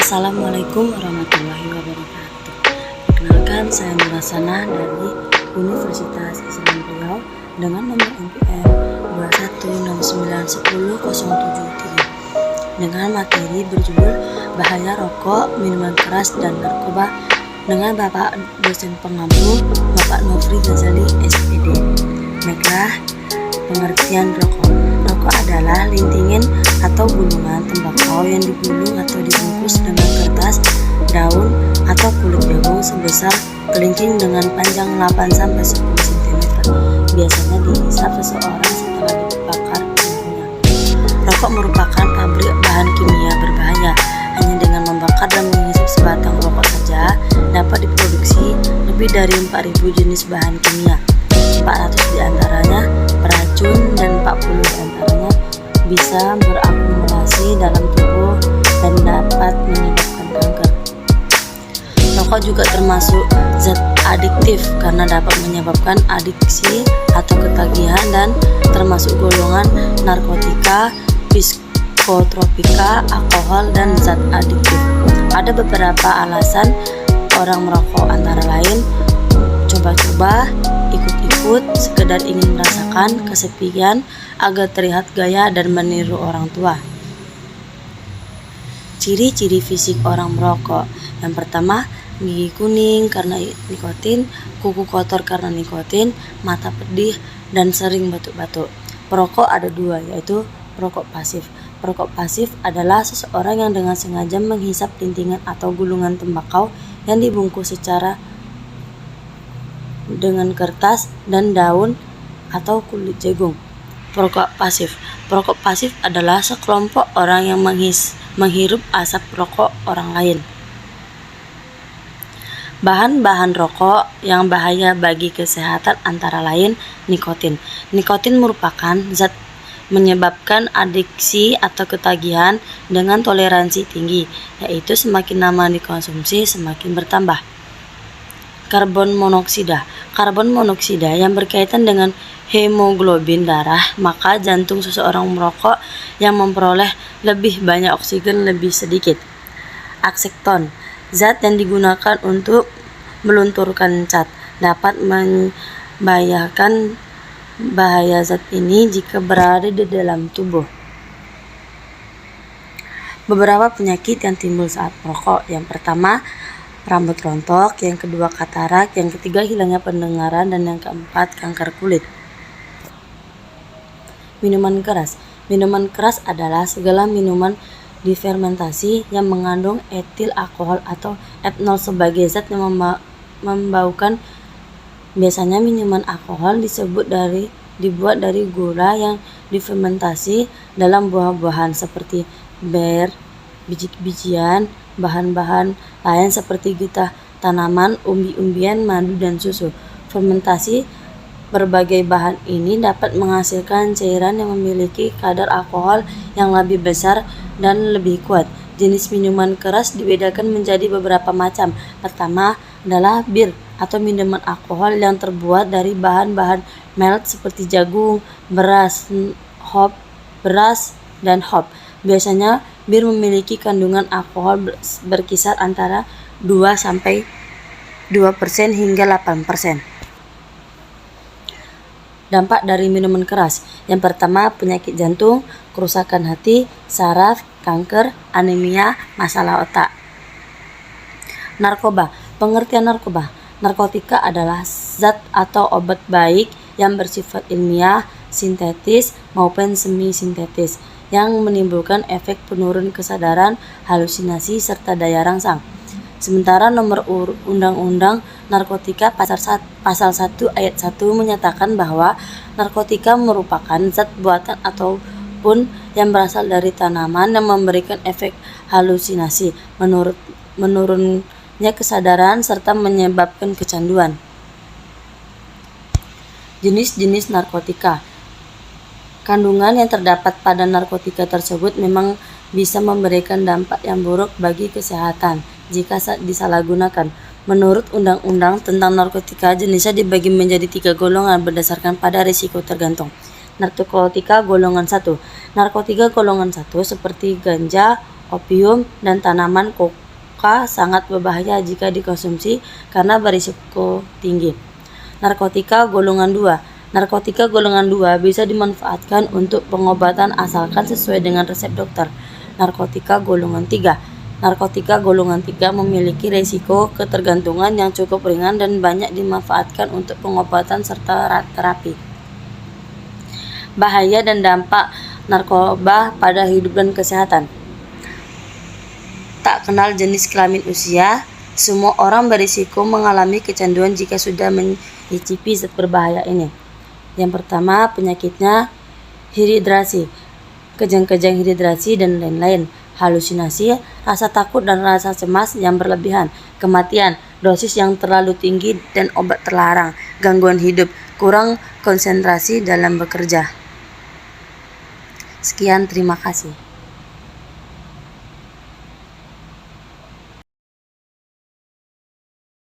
Assalamualaikum warahmatullahi wabarakatuh. Perkenalkan, saya Nurasana dari Universitas Islam Riau dengan nomor NPM 21691073 dengan materi berjudul Bahaya Rokok, Minuman Keras, dan Narkoba dengan Bapak dosen pengampu Bapak Nofri Ghazali SPD. Baiklah, pengertian rokok. Rokok adalah lintingan atau gulungan tembakau yang digulung atau dibungkus dengan kertas, daun, atau kulit jagung sebesar kelingking dengan panjang 8-10 cm. Biasanya dihisap seseorang setelah dibakar kulit. Rokok merupakan pabrik bahan kimia berbahaya. Hanya dengan membakar dan menghisap sebatang rokok saja dapat diproduksi lebih dari 4.000 jenis bahan kimia. 400 diantaranya beracun dan 40 diantaranya bisa berakumulasi dalam tubuh dan dapat menyebabkan kanker. Rokok juga termasuk zat adiktif karena dapat menyebabkan adiksi atau ketagihan dan termasuk golongan narkotika, psikotropika, alkohol, dan zat adiktif. Ada beberapa alasan orang merokok, antara lain coba-coba, ikut-ikut, sekedar ingin merasakan kesepian agar terlihat gaya dan meniru orang tua. Ciri-ciri fisik orang merokok. Yang pertama, gigi kuning karena nikotin, kuku kotor karena nikotin, mata pedih, dan sering batuk-batuk. Perokok ada dua, yaitu perokok pasif. Perokok pasif adalah seseorang yang dengan sengaja menghisap lintingan atau gulungan tembakau yang dibungkus secara dengan kertas dan daun atau kulit jagung. Perokok pasif. Perokok pasif adalah sekelompok orang yang menghirup asap rokok orang lain. Bahan-bahan rokok yang bahaya bagi kesehatan antara lain nikotin. Nikotin merupakan zat menyebabkan adiksi atau ketagihan dengan toleransi tinggi, yaitu semakin lama dikonsumsi semakin bertambah. Karbon monoksida. Karbon monoksida yang berkaitan dengan hemoglobin darah, maka jantung seseorang merokok yang memperoleh lebih banyak oksigen lebih sedikit. Akseton. Zat yang digunakan untuk melunturkan cat dapat membahayakan. Bahaya zat ini jika berada di dalam tubuh. Beberapa penyakit yang timbul saat merokok. Yang pertama, rambut rontok, yang kedua katarak, yang ketiga hilangnya pendengaran, dan yang keempat kanker kulit. Minuman keras. Minuman keras adalah segala minuman difermentasi yang mengandung etil alkohol atau etnol sebagai zat yang membaukan. Biasanya minuman alkohol dibuat dari gula yang difermentasi dalam buah-buahan seperti ber, biji-bijian, bahan-bahan lain seperti getah tanaman, umbi-umbian, madu, dan susu. Fermentasi berbagai bahan ini dapat menghasilkan cairan yang memiliki kadar alkohol yang lebih besar dan lebih kuat. Jenis minuman keras dibedakan menjadi beberapa macam. Pertama adalah bir atau minuman alkohol yang terbuat dari bahan-bahan malt seperti jagung, beras, dan hop. Biasanya bir memiliki kandungan alkohol berkisar antara 2% hingga 8%. Dampak dari minuman keras. Yang pertama, penyakit jantung, kerusakan hati, saraf, kanker, anemia, masalah otak. Narkoba. Pengertian narkoba. Narkotika adalah zat atau obat baik yang bersifat ilmiah, sintetis, maupun semi-sintetis yang menimbulkan efek penurun kesadaran, halusinasi, serta daya rangsang. Sementara nomor Undang-Undang Narkotika Pasal 1 Ayat 1 menyatakan bahwa narkotika merupakan zat buatan ataupun yang berasal dari tanaman yang memberikan efek halusinasi, menurunnya kesadaran, serta menyebabkan kecanduan. Jenis-jenis narkotika. Kandungan yang terdapat pada narkotika tersebut memang bisa memberikan dampak yang buruk bagi kesehatan jika disalahgunakan. Menurut Undang-Undang tentang Narkotika, jenisnya dibagi menjadi 3 golongan berdasarkan pada risiko tergantung. Narkotika golongan 1. Narkotika golongan 1 seperti ganja, opium, dan tanaman koka sangat berbahaya jika dikonsumsi karena berisiko tinggi. Narkotika golongan 2. Narkotika golongan 2 bisa dimanfaatkan untuk pengobatan asalkan sesuai dengan resep dokter. Narkotika golongan 3. Narkotika golongan 3 memiliki risiko ketergantungan yang cukup ringan dan banyak dimanfaatkan untuk pengobatan serta terapi. Bahaya dan dampak narkoba pada hidup dan kesehatan. Tak kenal jenis kelamin usia, semua orang berisiko mengalami kecanduan jika sudah mencicipi zat berbahaya ini. Yang pertama, penyakitnya dehidrasi, kejang-kejang dehidrasi dan lain-lain, halusinasi, rasa takut dan rasa cemas yang berlebihan, kematian, dosis yang terlalu tinggi dan obat terlarang, gangguan hidup, kurang konsentrasi dalam bekerja. Sekian, terima kasih.